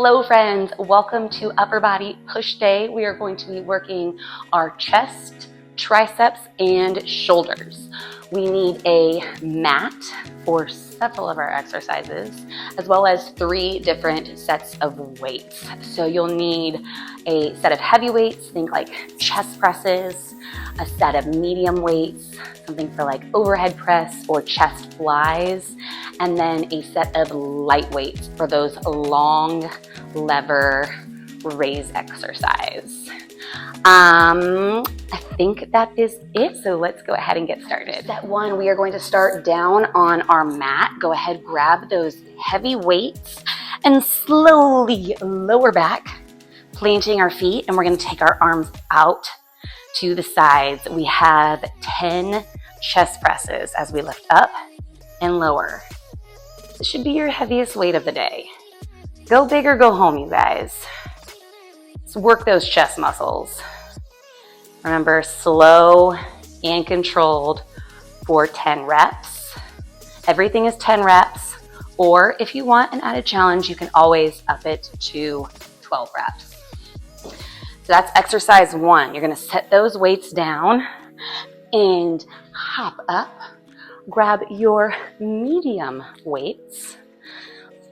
Hello friends, welcome to Upper Body Push Day. We are going to be working our chest, triceps, and shoulders. We need a mat for several of our exercises, as well as 3 different sets of weights. So you'll need a set of heavy weights, think like chest presses, a set of medium weights, something for like overhead press or chest flies, and then a set of light weights for those long lever raise exercise. I think that is it, so let's go ahead and get started. Step 1, we are going to start down on our mat. Go ahead, grab those heavy weights and slowly lower back, planting our feet, and we're going to take our arms out to the sides. We have 10 chest presses as we lift up and lower. This should be your heaviest weight of the day. Go big or go home, you guys. Let's work those chest muscles. Remember, slow and controlled for 10 reps. Everything is 10 reps, or if you want an added challenge, you can always up it to 12 reps. So that's exercise 1. You're gonna set those weights down and hop up. Grab your medium weights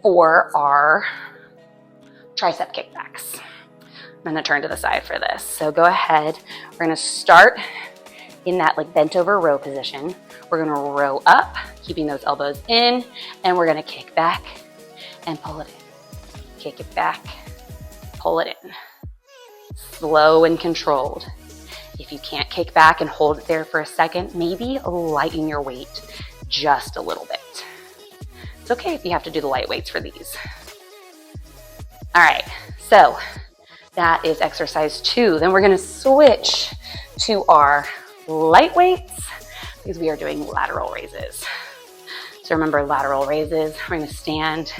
for our tricep kickbacks. I'm gonna turn to the side for this. So go ahead, we're gonna start in that like bent over row position. We're gonna row up, keeping those elbows in, and we're gonna kick back and pull it in. Kick it back, pull it in. Slow and controlled. If you can't kick back and hold it there for a second, maybe lighten your weight just a little bit. It's okay if you have to do the light weights for these. All right, so that is exercise 2. Then we're gonna switch to our light weights because we are doing lateral raises. So remember, lateral raises, we're gonna stand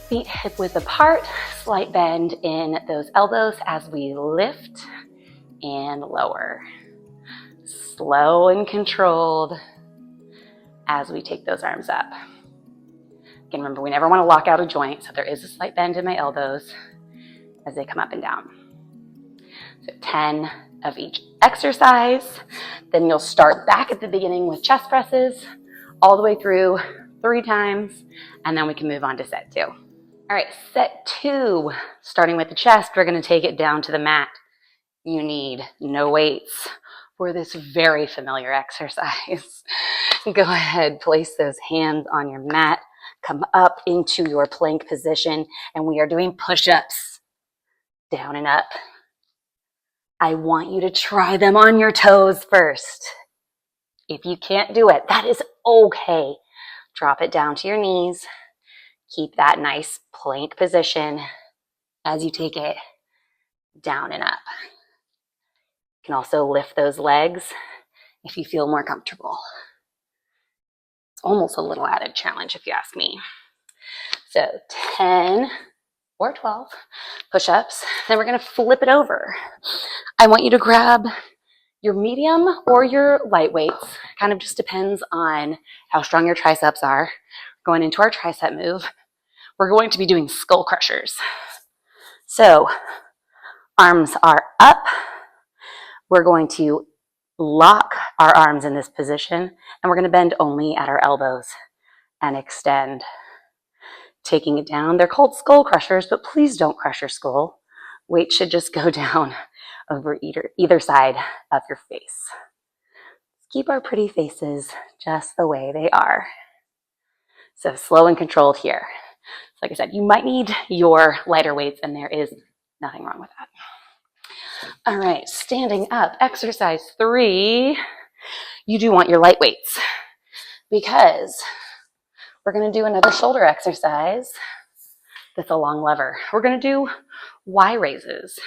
feet hip width apart, slight bend in those elbows as we lift and lower. Slow and controlled as we take those arms up. Again, remember, we never want to lock out a joint, so there is a slight bend in my elbows as they come up and down. So 10 of each exercise. Then you'll start back at the beginning with chest presses all the way through 3 times, and then we can move on to set 2. All right, set 2, starting with the chest, we're going to take it down to the mat. You need no weights for this very familiar exercise. Go ahead, place those hands on your mat, come up into your plank position, and we are doing push-ups, down and up. I want you to try them on your toes first. If you can't do it, that is okay. Drop it down to your knees. Keep that nice plank position as you take it down and up. You can also lift those legs if you feel more comfortable. It's almost a little added challenge if you ask me. So 10 or 12 push-ups. Then we're gonna flip it over. I want you to grab your medium or your light weights. Kind of just depends on how strong your triceps are. Going into our tricep move, we're going to be doing skull crushers. So arms are up. We're going to lock our arms in this position, and we're going to bend only at our elbows and extend. Taking it down. They're called skull crushers, but please don't crush your skull. Weight should just go down over either side of your face. Keep our pretty faces just the way they are. So slow and controlled here. So like I said, you might need your lighter weights, and there is nothing wrong with that. All right, standing up, exercise 3. You do want your light weights because we're going to do another shoulder exercise with a long lever. We're going to do Y raises.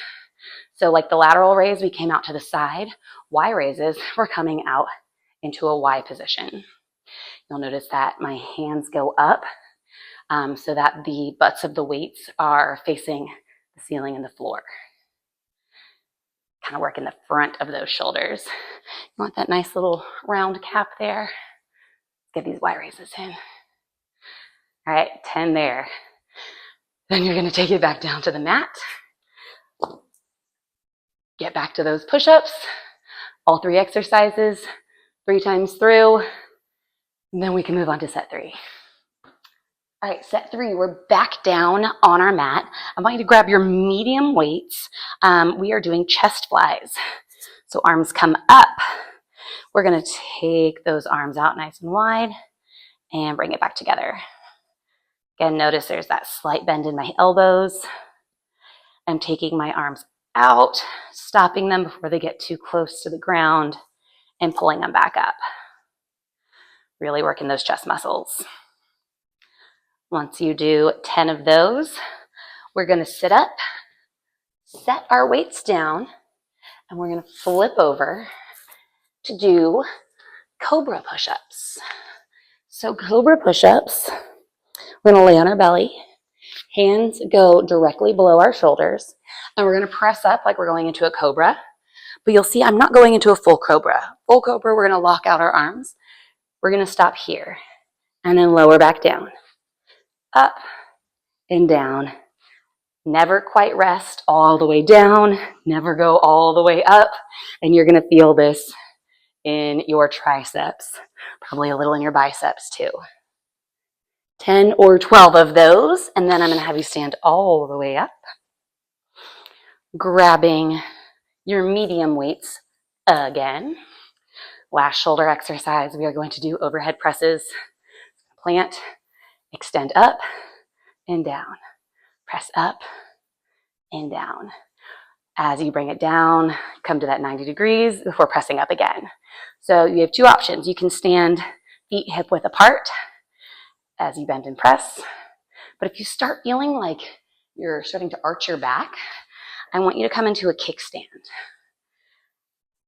So like the lateral raise, we came out to the side. Y raises, we're coming out into a Y position. You'll notice that my hands go up so that the butts of the weights are facing the ceiling and the floor. Kind of work in the front of those shoulders. You want that nice little round cap there. Let's get these Y raises in. All right, 10 there. Then you're gonna take it back down to the mat. Get back to those push-ups, all 3 exercises, 3 times through, and then we can move on to set 3. All right, set 3, we're back down on our mat. I want you to grab your medium weights. We are doing chest flies. So arms come up. We're gonna take those arms out nice and wide and bring it back together. Again, notice there's that slight bend in my elbows. I'm taking my arms out, stopping them before they get too close to the ground and pulling them back up. Really working those chest muscles. Once you do 10 of those, we're gonna sit up, set our weights down, and we're gonna flip over to do cobra push-ups. So cobra push-ups, we're gonna lay on our belly, hands go directly below our shoulders, and we're gonna press up like we're going into a cobra. But you'll see I'm not going into a full cobra. Full cobra, we're gonna lock out our arms. We're gonna stop here and then lower back down. Up and down. Never quite rest all the way down. Never go all the way up. And you're gonna feel this in your triceps, probably a little in your biceps too. 10 or 12 of those, and then I'm gonna have you stand all the way up, grabbing your medium weights again. Last shoulder exercise, we are going to do overhead presses. Plant, extend up and down, press up and down. As you bring it down, come to that 90 degrees before pressing up again. So you have 2 options. You can stand feet hip width apart as you bend and press. But if you start feeling like you're starting to arch your back, I want you to come into a kickstand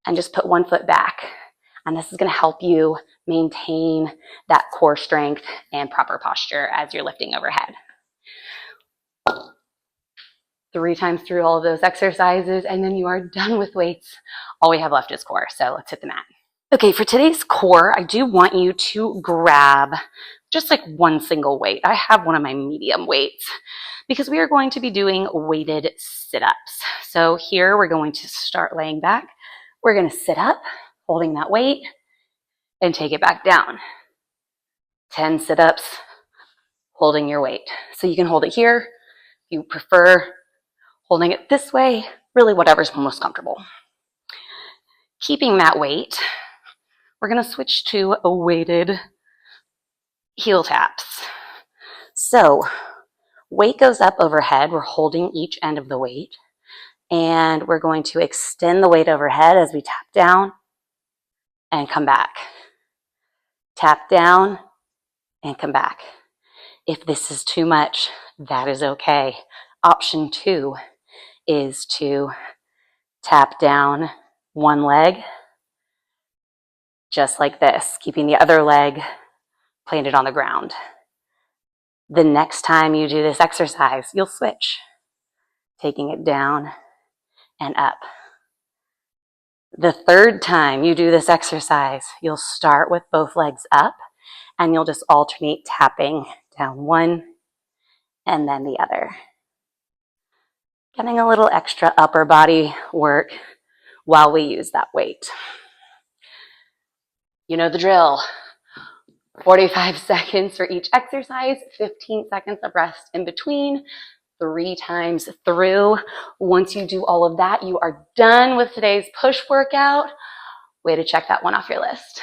and just put 1 foot back. And this is gonna help you maintain that core strength and proper posture as you're lifting overhead. 3 times through all of those exercises, and then you are done with weights. All we have left is core, so let's hit the mat. Okay, for today's core, I do want you to grab just like 1 single weight. I have one of my medium weights because we are going to be doing weighted sit-ups. So here we're going to start laying back. We're gonna sit up, holding that weight, and take it back down. 10 sit-ups, holding your weight. So you can hold it here. If you prefer holding it this way, really whatever's most comfortable. Keeping that weight, we're gonna switch to a weighted heel taps. So weight goes up overhead. We're holding each end of the weight, and we're going to extend the weight overhead as we tap down and come back. Tap down and come back. If this is too much, that is okay. Option 2 is to tap down 1 leg, just like this, keeping the other leg planted on the ground. The next time you do this exercise, you'll switch, taking it down and up. The 3rd time you do this exercise, you'll start with both legs up, and you'll just alternate tapping down 1 and then the other. Getting a little extra upper body work while we use that weight. You know the drill. 45 seconds for each exercise, 15 seconds of rest in between, 3 times through. Once you do all of that, you are done with today's push workout. Way to check that one off your list.